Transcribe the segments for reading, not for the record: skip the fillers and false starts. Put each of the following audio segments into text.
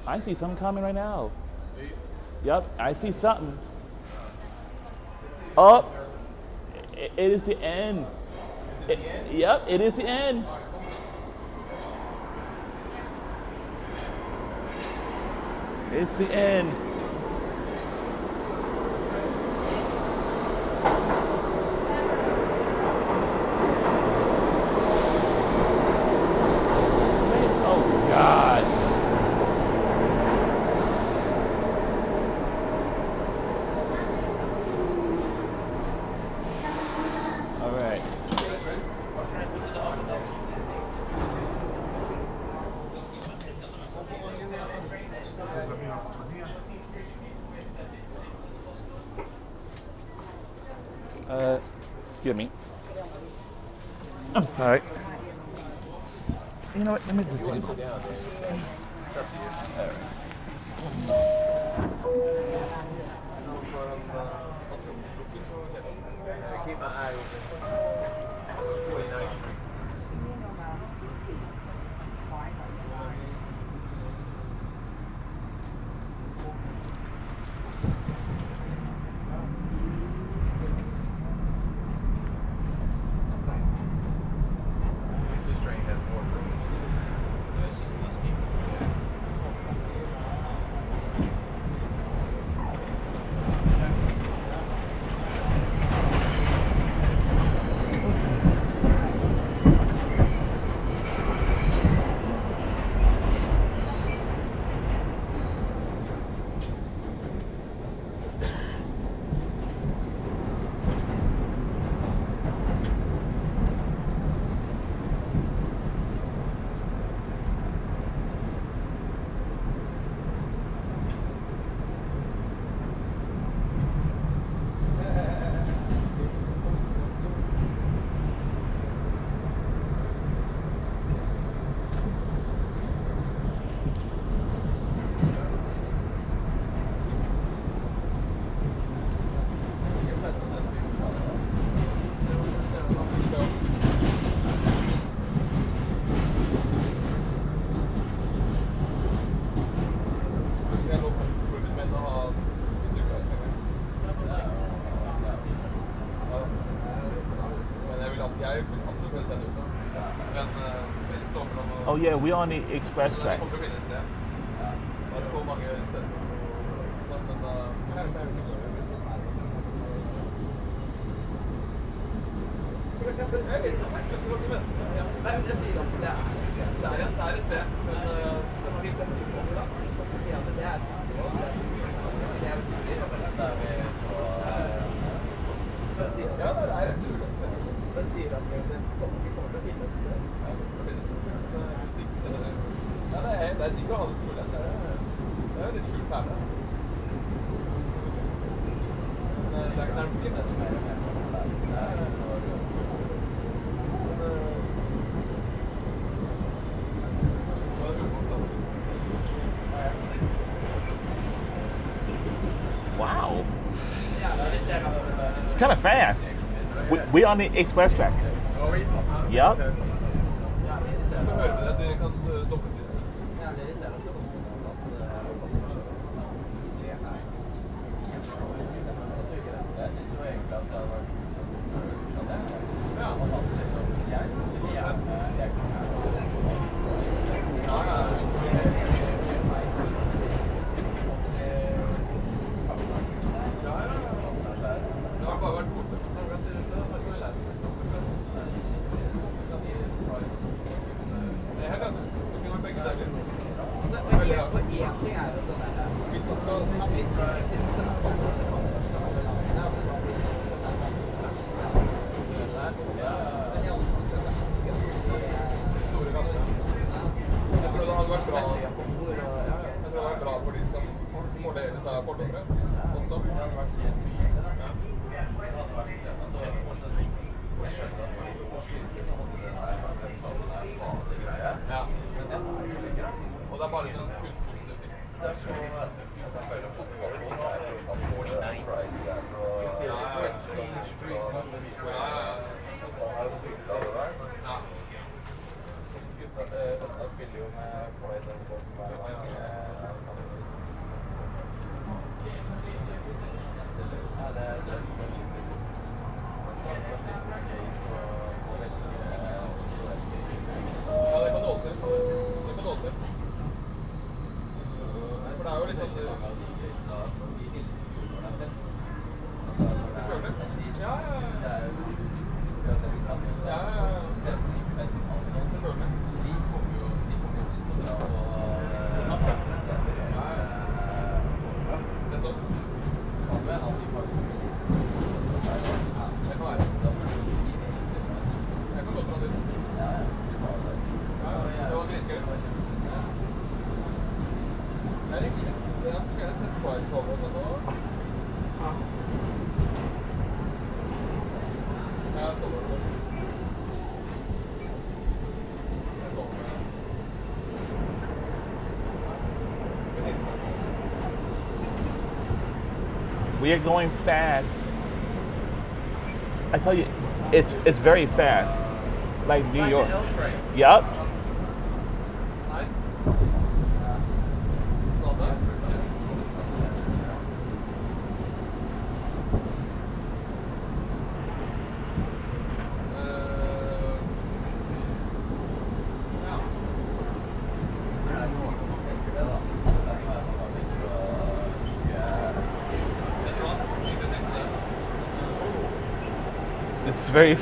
I see something coming right now. Yep, I see something. Oh, it is the end. Yep, it is the end. It's the end. Oh, God. All right. Excuse me. I'm sorry. You know what? Let me just take it. Oh yeah, we're on the express track. Wow. It's kind of fast. We're on the express track. Yep. We are going fast. I tell you, it's very fast. Like New York. Yup. It's very.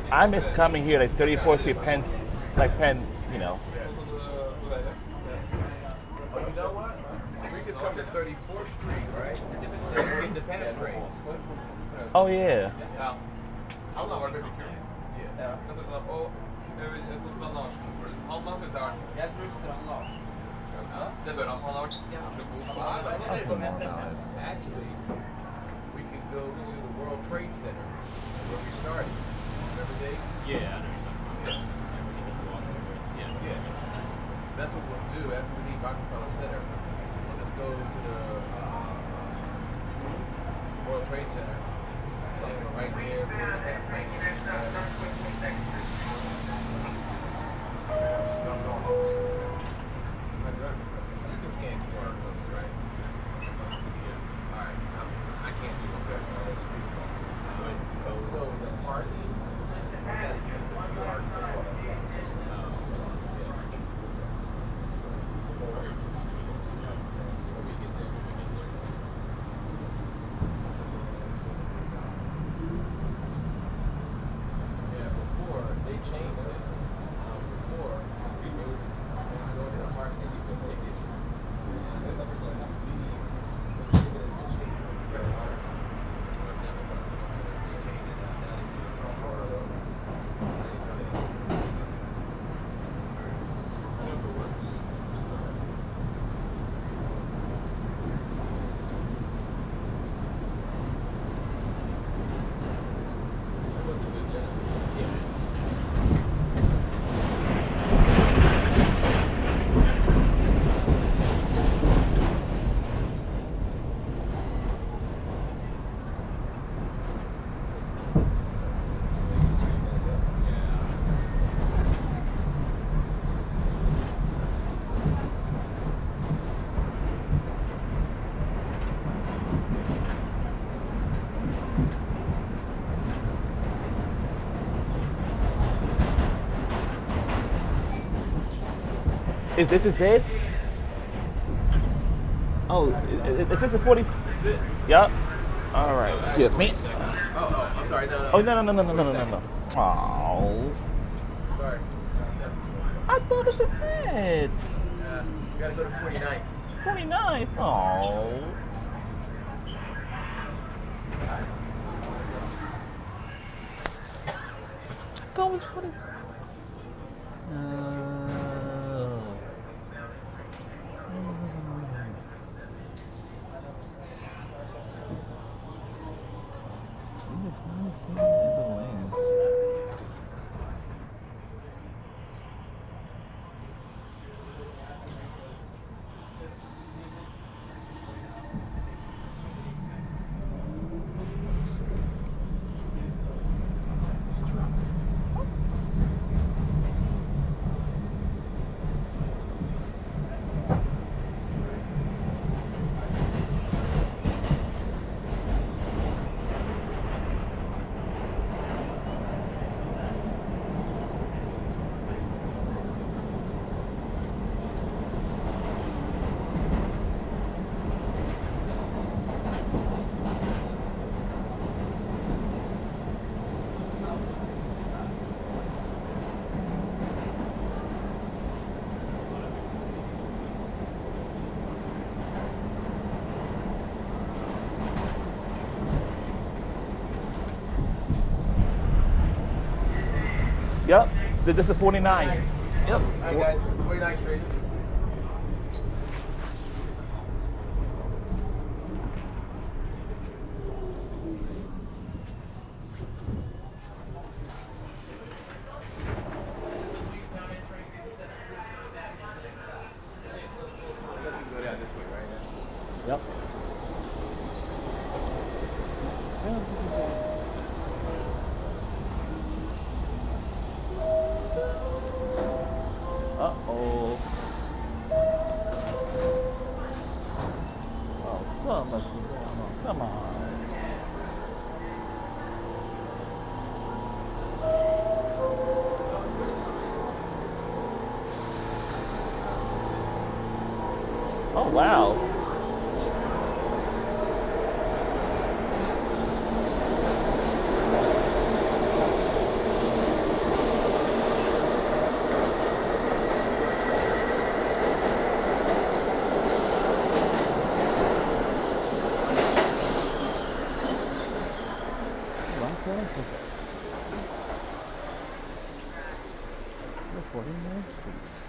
I miss coming here like 34th Street, Penn, like Penn, you know. Oh, you know what? We could come to 34th Street, right? Get the Penn train. Oh yeah. Han har vært veldig kul. Yeah. Og hos Larsen. Han har faktisk vært. Jeg tror Strand Larsen. Det bør han. Han har vært jævlig god. Actually, we could go to the World Trade Center where we started. Remember, Dave? Yeah, I know you're talking about. Yeah. That's what we'll do after we leave Rockefeller Center. Let's go to the World Trade Center. Stand right there. You can scan QR codes, right? Alright, I can't do that. So the parking, we gotta use a QR code. Yeah, before they changed it. Before we go to the park and you can take it. Is this it? Oh, is this a 40? That's it. Yup. All right. Excuse me. Oh, I'm sorry. No. Oh no. Oh. Sorry. I thought this is it. We gotta go to 49th. 29th. Oh. was funny. It's fine seeing the lanes. Yep, this is 49. Yep. Hi guys, 49 Street. Go down this way, right? Yep. Uh-oh. Oh, so much is going on. Come on. Oh, wow. That's 49 Street.